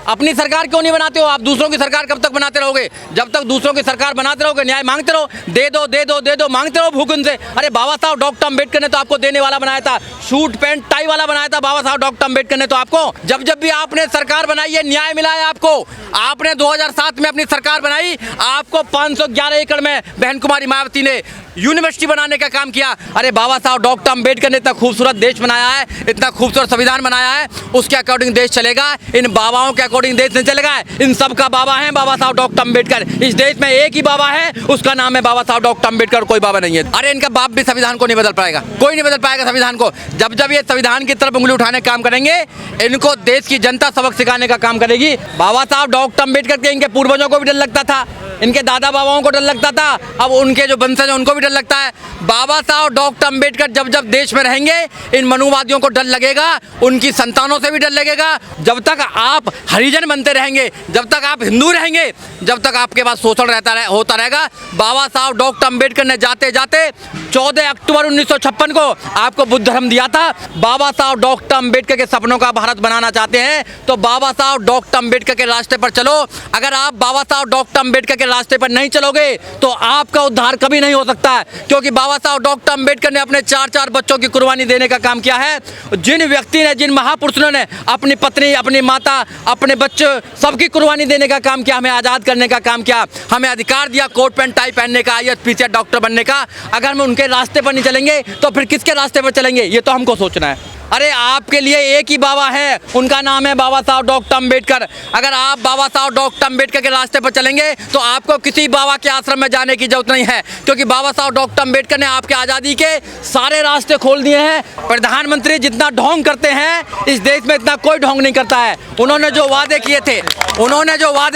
अपनी सरकार क्यों नहीं बनाते हो आप? दूसरों की सरकार कब तक बनाते रहोगे? जब तक दूसरों की सरकार बनाते रहोगे, न्याय मांगते रहो, दे दो दे दो दे दो, मांगते रहो भूख उनसे। अरे बाबा साहब डॉक्टर अम्बेडकर ने तो आपको देने वाला बनाया था, सूट पैंट टाई वाला बनाया था बाबा साहब डॉक्टर अम्बेडकर ने तो आपको। जब जब भी आपने सरकार बनाई है, न्याय मिला है आपको। आपने 2007 में अपनी सरकार बनाई, आपको 511 एकड़ में बहन कुमारी मायावती ने यूनिवर्सिटी बनाने का काम किया। अरे बाबा साहब डॉक्टर अम्बेडकर ने इतना खूबसूरत देश बनाया है, इतना खूबसूरत संविधान बनाया है, उसके अकॉर्डिंग देश चलेगा। इन बाबाओं के अकॉर्डिंग देश नहीं चलेगा। इन सब का बाबा है बाबा साहब डॉक्टर अम्बेडकर। इस देश में एक ही बाबा है, उसका नाम है बाबा साहब डॉक्टर अम्बेडकर, कोई बाबा नहीं है। अरे इनका बाप भी संविधान को नहीं बदल पाएगा, कोई नहीं बदल पाएगा संविधान को। जब जब ये संविधान की तरफ उंगली उठाने का काम करेंगे, इनको देश की जनता सबक सिखाने का काम करेगी। बाबा साहब डॉक्टर अम्बेडकर के इनके पूर्वजों को भी डर लगता था, इनके दादा बाबाओं को डर लगता था, अब उनके जो वंशज हैं उनको भी डर लगता है। बाबा साहब डॉक्टर अम्बेडकर जब जब देश में रहेंगे, इन मनुवादियों को डर लगेगा, उनकी संतानों से भी डर लगेगा। जब तक आप हरिजन बनते रहेंगे, जब तक आप हिंदू रहेंगे, जब तक आपके पास शोषण होता रहेगा। बाबा साहब डॉक्टर अम्बेडकर ने जाते जाते 14 अक्टूबर 1956 को आपको बुद्ध धर्म दिया था। बाबा साहब डॉक्टर अम्बेडकर के सपनों का भारत बनाना चाहते हैं तो बाबा साहब डॉक्टर अम्बेडकर के रास्ते पर चलो। अगर आप बाबा साहब डॉक्टर अम्बेडकर के रास्ते पर नहीं चलोगे तो आपका उद्धार कभी नहीं हो सकता है, क्योंकि बाबा साहब डॉक्टर अम्बेडकर ने अपने 4-4 बच्चों की कुर्बानी देने का काम किया है। जिन व्यक्ति ने, जिन महापुरुषों ने अपनी पत्नी, अपनी माता, अपने बच्चे सबकी कुर्बानी देने का काम किया, हमें आज़ाद करने का काम किया, हमें अधिकार दिया कोट पैंट टाई पहनने का, IAS PCS डॉक्टर बनने का। अगर हम उनके रास्ते पर नहीं चलेंगे तो फिर किसके रास्ते पर चलेंगे, ये तो हमको सोचना है। अरे आपके लिए एक ही बाबा है, उनका नाम है बाबा साहब डॉक्टर अम्बेडकर। अगर आप बाबा साहब डॉक्टर अम्बेडकर के रास्ते पर चलेंगे तो आपको किसी बाबा के आश्रम में जाने की जरूरत नहीं है, क्योंकि बाबा साहब डॉक्टर अम्बेडकर ने आपके आज़ादी के सारे रास्ते खोल दिए हैं। प्रधानमंत्री जितना ढोंग करते हैं, इस देश में इतना कोई ढोंग नहीं करता है। उन्होंने जो वादे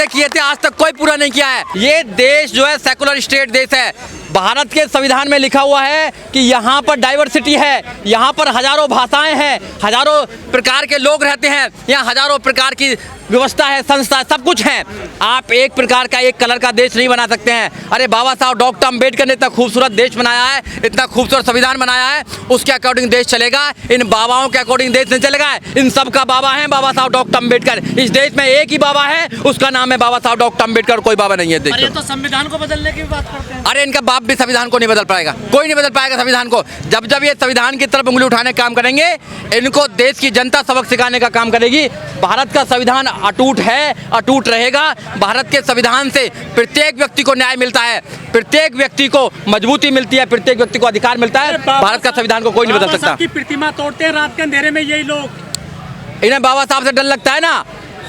किए थे आज तक कोई पूरा नहीं किया है। ये देश जो है सेकुलर स्टेट देश है। भारत के संविधान में लिखा हुआ है कि यहाँ पर डाइवर्सिटी है, यहाँ पर हजारों भाषाएं हैं, हजारों प्रकार के लोग रहते हैं, यहाँ हजारों प्रकार की व्यवस्था है, संस्था, सब कुछ है। आप एक प्रकार का, एक कलर का देश नहीं बना सकते हैं। अरे बाबा साहब डॉक्टर अम्बेडकर ने इतना खूबसूरत देश बनाया है, इतना खूबसूरत संविधान बनाया है, उसके अकॉर्डिंग देश चलेगा। इन बाबाओं के अकॉर्डिंग देश नहीं चलेगा। इन सब का बाबा है बाबा साहब डॉक्टर अम्बेडकर। इस देश में एक ही बाबा है, उसका नाम है बाबा साहब डॉक्टर अम्बेडकर, कोई बाबा नहीं है। देखिए तो संविधान को बदलने की बात करते हैं। अरे इनका बाप भी संविधान को नहीं बदल पाएगा, कोई नहीं बदल पाएगा संविधान को। जब जब ये संविधान की तरफ उंगली उठाने का काम करेंगे, इनको देश की जनता सबक सिखाने का काम करेगी। भारत का संविधान अटूट है, अटूट रहेगा। भारत के संविधान से प्रत्येक व्यक्ति को न्याय मिलता है, प्रत्येक व्यक्ति को मजबूती मिलती है, प्रत्येक व्यक्ति को अधिकार मिलता है। भारत का संविधान को कोई नहीं बदल सकता। की प्रतिमा तोड़ते हैं रात के अंधेरे में यही लोग। इन्हें बाबा साहब से डर लगता है ना।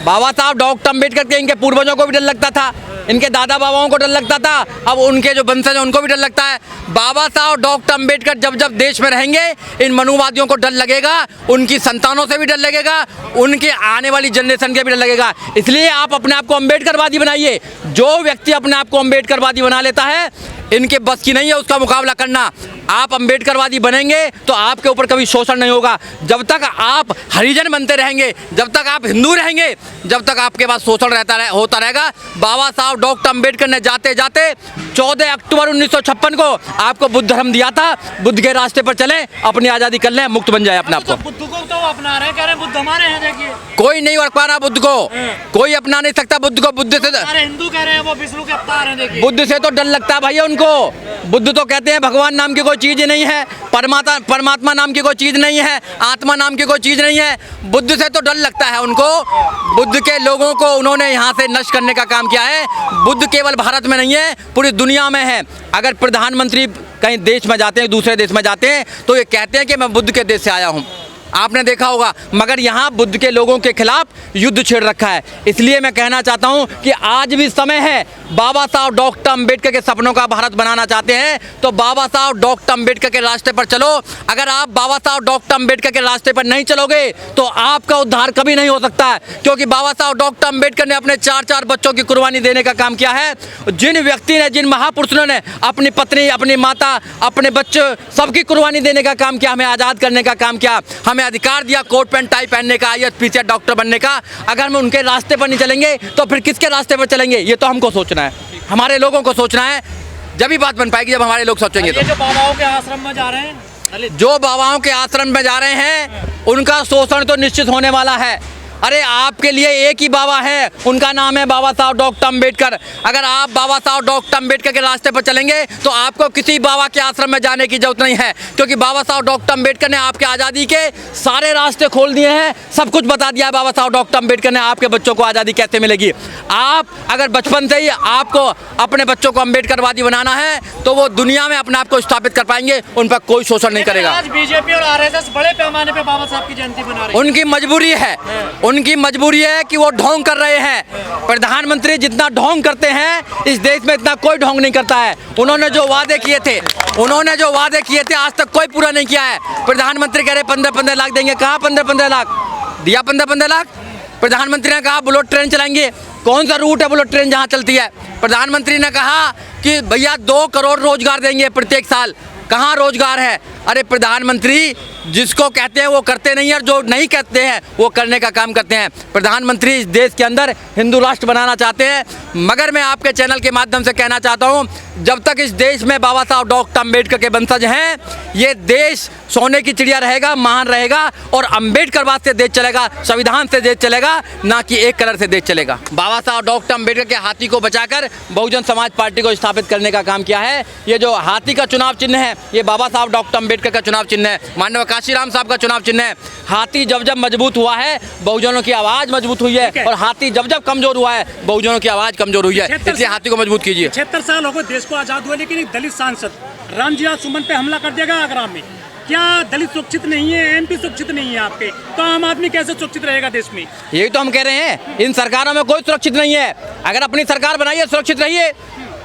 बाबा साहब डॉक्टर अम्बेडकर के इनके पूर्वजों को भी डर लगता था, इनके दादा बाबाओं को डर लगता था, अब उनके जो वंशज हैं उनको भी डर लगता है। बाबा साहब डॉक्टर अम्बेडकर जब जब देश में रहेंगे, इन मनुवादियों को डर लगेगा, उनकी संतानों से भी डर लगेगा, उनके आने वाली जनरेशन के भी डर लगेगा। इसलिए आप अपने आप को अम्बेडकरवादी बनाइए। जो व्यक्ति अपने आप को अम्बेडकरवादी बना लेता है, इनके बस की नहीं है उसका मुकाबला करना। आप अम्बेडकरवादी बनेंगे तो आपके ऊपर कभी शोषण नहीं होगा। जब तक आप हरिजन बनते रहेंगे, जब तक आप हिंदू रहेंगे, जब तक आपके पास शोषण होता रहेगा। बाबा साहब डॉक्टर अम्बेडकर ने जाते जाते 14 अक्टूबर 1956 को आपको बुद्ध धर्म दिया था। बुद्ध के रास्ते पर चलें, अपनी आज़ादी कर लें, मुक्त बन जाए अपने आप को। बुद्ध को तो अपना रहे, कह रहे बुद्ध हमारे हैं। देखिए कोई नहीं अपना रहा बुद्ध को, कोई अपना नहीं सकता बुद्ध को। बुद्ध से हिंदू कह रहे हैं वो विष्णु के अवतार हैं। देखिए बुद्ध से तो डर लगता है भैया उनको। बुद्ध तो कहते हैं भगवान नाम की कोई चीज नहीं है, परमात्मा नाम की कोई चीज नहीं है, आत्मा नाम की कोई चीज नहीं है। बुद्ध से तो डर लगता है उनको। बुद्ध के लोगों को उन्होंने यहाँ से नष्ट करने का काम किया है। बुद्ध केवल भारत में नहीं है, पूरी दुनिया में है। अगर प्रधानमंत्री कहीं देश में जाते हैं, दूसरे देश में जाते हैं, तो ये कहते हैं कि मैं बुद्ध के देश से आया हूँ, आपने देखा होगा। मगर यहाँ बुद्ध के लोगों के खिलाफ युद्ध छेड़ रखा है। इसलिए मैं कहना चाहता हूँ कि आज भी समय है। बाबा साहब डॉक्टर अम्बेडकर के सपनों का भारत बनाना चाहते हैं तो बाबा साहब डॉक्टर अम्बेडकर के रास्ते पर चलो। अगर आप बाबा साहब डॉक्टर अम्बेडकर के रास्ते पर नहीं चलोगे तो आपका उद्धार कभी नहीं हो सकता है, क्योंकि बाबा साहब डॉक्टर अम्बेडकर ने अपने 4-4 बच्चों की कुर्बानी देने का काम किया है। जिन व्यक्ति ने, जिन महापुरुषों ने अपनी पत्नी, अपनी माता, अपने बच्चे सबकी कुर्बानी देने का काम किया, हमें आज़ाद करने का काम किया, हमें अधिकार दिया कोट पैंट टाई पहनने का, IAS PCS डॉक्टर बनने का। अगर हम उनके रास्ते पर नहीं चलेंगे तो फिर किसके रास्ते पर चलेंगे, ये तो हमको सोचना है, हमारे लोगों को सोचना है। जब ही बात बन पाएगी जब हमारे लोग सोचेंगे। तो जो बाबाओं के आश्रम में जा रहे हैं, जो बाबाओं के आश्रम में जा रहे हैं उनका शोषण तो निश्चित होने वाला है। अरे आपके लिए एक ही बाबा है, उनका नाम है बाबा साहब डॉक्टर अम्बेडकर। अगर आप बाबा साहब डॉक्टर अम्बेडकर के रास्ते पर चलेंगे तो आपको किसी बाबा के आश्रम में जाने की जरूरत नहीं है, क्योंकि बाबा साहब डॉक्टर अम्बेडकर ने आपके आज़ादी के सारे रास्ते खोल दिए हैं, सब कुछ बता दिया है बाबा साहब डॉक्टर अम्बेडकर ने। आपके बच्चों को आज़ादी कैसे मिलेगी? आप अगर बचपन से ही आपको अपने बच्चों को अम्बेडकरवादी बनाना है तो वो दुनिया में अपने आप को स्थापित कर पाएंगे, उन पर कोई शोषण नहीं करेगा। आज बीजेपी और आरएसएस बड़े पैमाने पे बाबा साहब की जयंती मना रही है। उनकी मजबूरी है, उनकी मजबूरी है कि वो ढोंग कर रहे हैं। प्रधानमंत्री जितना ढोंग करते हैं इस देश में इतना कोई ढोंग नहीं करता है। उन्होंने जो वादे किए थे आज तक कोई पूरा नहीं किया है। प्रधानमंत्री कह रहे 15-15 लाख देंगे, कहाँ 15-15 लाख दिया? 15-15 लाख प्रधानमंत्री ने कहा बुलेट ट्रेन चलाएंगे। कौन सा रूट है बुलेट ट्रेन जहाँ चलती है? प्रधानमंत्री ने कहा कि भैया 2 करोड़ रोजगार देंगे प्रत्येक साल। कहाँ रोजगार है? अरे प्रधानमंत्री जिसको कहते हैं वो करते नहीं है, और जो नहीं कहते हैं वो करने का काम करते हैं। प्रधानमंत्री इस देश के अंदर हिंदू राष्ट्र बनाना चाहते हैं, मगर मैं आपके चैनल के माध्यम से कहना चाहता हूँ, जब तक इस देश में बाबा साहब डॉक्टर अम्बेडकर के वंशज हैं, ये देश सोने की चिड़िया रहेगा, महान रहेगा, और अम्बेडकरवाद से देश चलेगा, संविधान से देश चलेगा, ना कि एक कलर से देश चलेगा। बाबा साहब डॉक्टर अम्बेडकर के हाथी को बचाकर बहुजन समाज पार्टी को स्थापित करने का काम किया है। ये जो हाथी का चुनाव चिन्ह है ये बाबा साहब डॉक्टर अम्बेडकर का चुनाव चिन्ह है, माननीय काशीराम साहब का चुनाव चिन्ह है। हाथी जब जब मजबूत हुआ है बहुजनों की आवाज़ मजबूत हुई है, और हाथी जब जब कमजोर हुआ है बहुजनों की आवाज़ कमजोर हुई है, इसलिए हाथी को मजबूत कीजिए। 76 साल हो गए देश को आजाद हुए, लेकिन एक दलित सांसद रामजिया सुमन पे हमला कर दिया गया आगरा में। क्या दलित सुरक्षित नहीं है? एमपी सुरक्षित नहीं है आपके, तो आम आदमी कैसे सुरक्षित रहेगा देश में? यही तो हम कह रहे हैं, इन सरकारों में कोई सुरक्षित नहीं है। अगर अपनी सरकार बनाइए, सुरक्षित रहिए।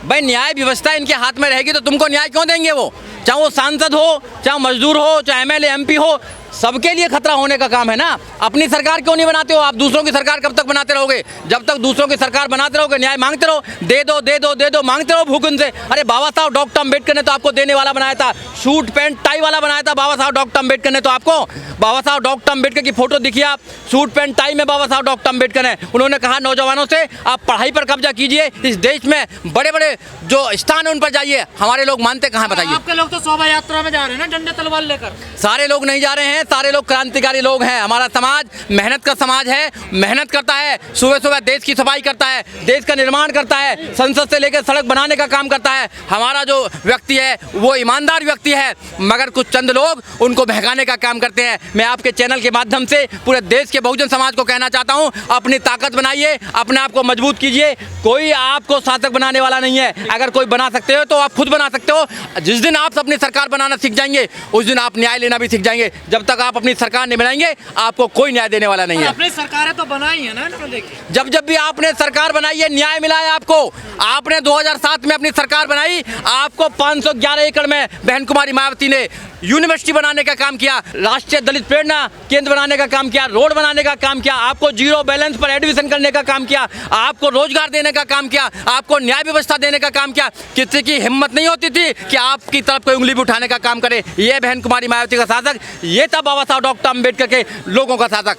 भाई न्याय व्यवस्था इनके हाथ में रहेगी तो तुमको न्याय क्यों देंगे? वो चाहे वो सांसद हो, चाहे मजदूर हो, चाहे एमएलए एमपी हो, सबके लिए खतरा होने का काम है ना। अपनी सरकार क्यों नहीं बनाते हो? आप दूसरों की सरकार कब तक बनाते रहोगे? जब तक दूसरों की सरकार बनाते रहोगे, न्याय मांगते रहो, दे दो दे दो दे दो मांगते रहो भूख उनसे। अरे बाबा साहब डॉक्टर अम्बेडकर ने तो आपको देने वाला बनाया था, सूट पैंट टाई वाला बनाया था बाबा साहब डॉक्टर अम्बेडकर ने तो आपको। बाबा साहब डॉक्टर अम्बेडकर की फोटो दिखिए आप, सूट पैंट टाई में बाबा साहब डॉक्टर अम्बेडकर है। उन्होंने कहा नौजवानों से आप पढ़ाई पर कब्जा कीजिए, इस देश में बड़े बड़े जो स्थान है उन पर जाइए। हमारे लोग मानते कहाँ बताइए? आपके लोग तो शोभा यात्रा में जा रहे हैं ना, डंडे तलवार लेकर। सारे लोग नहीं जा रहे हैं, सारे लोग क्रांतिकारी लोग हैं। हमारा समाज मेहनत का समाज है, मेहनत करता है, सुबह सुबह देश की सफाई करता है, देश का निर्माण करता है, संसद से लेकर सड़क बनाने का काम करता है। हमारा जो व्यक्ति है वो ईमानदार व्यक्ति है, मगर कुछ चंद लोग उनको बहकाने का काम करते हैं। मैं आपके चैनल के माध्यम से पूरे देश के बहुजन समाज को कहना चाहता हूँ, अपनी ताकत बनाइए, अपने आप को मजबूत कीजिए। कोई आपको शासक बनाने वाला नहीं है। अगर कोई बना सकते हो तो आप खुद बना सकते हो। जिस दिन आप अपनी सरकार बनाना सीख जाएंगे उस दिन आप न्याय लेना भी सीख जाएंगे। जब तक आप अपनी सरकार नहीं बनाएंगे आपको कोई न्याय देने वाला नहीं है। अपनी सरकारें तो बनाई है ना इनको लेके। जब जब भी आपने सरकार बनाई है न्याय मिला है आपको। आपने 2007 में अपनी सरकार बनाई, आपको 511 एकड़ में बहन कुमारी मायावती ने यूनिवर्सिटी बनाने का काम किया, राष्ट्रीय दलित प्रेरणा केंद्र बनाने का काम किया, रोड बनाने का काम किया, आपको जीरो बैलेंस पर एडमिशन करने का काम किया, आपको रोजगार देने का काम किया, आपको न्याय व्यवस्था देने का काम किया। किसी की हिम्मत नहीं होती थी कि आपकी तरफ कोई उंगली भी उठाने का काम करे। ये बहन कुमारी मायावती का शासक, ये था बाबा साहब डॉक्टर अम्बेडकर के लोगों का शासक।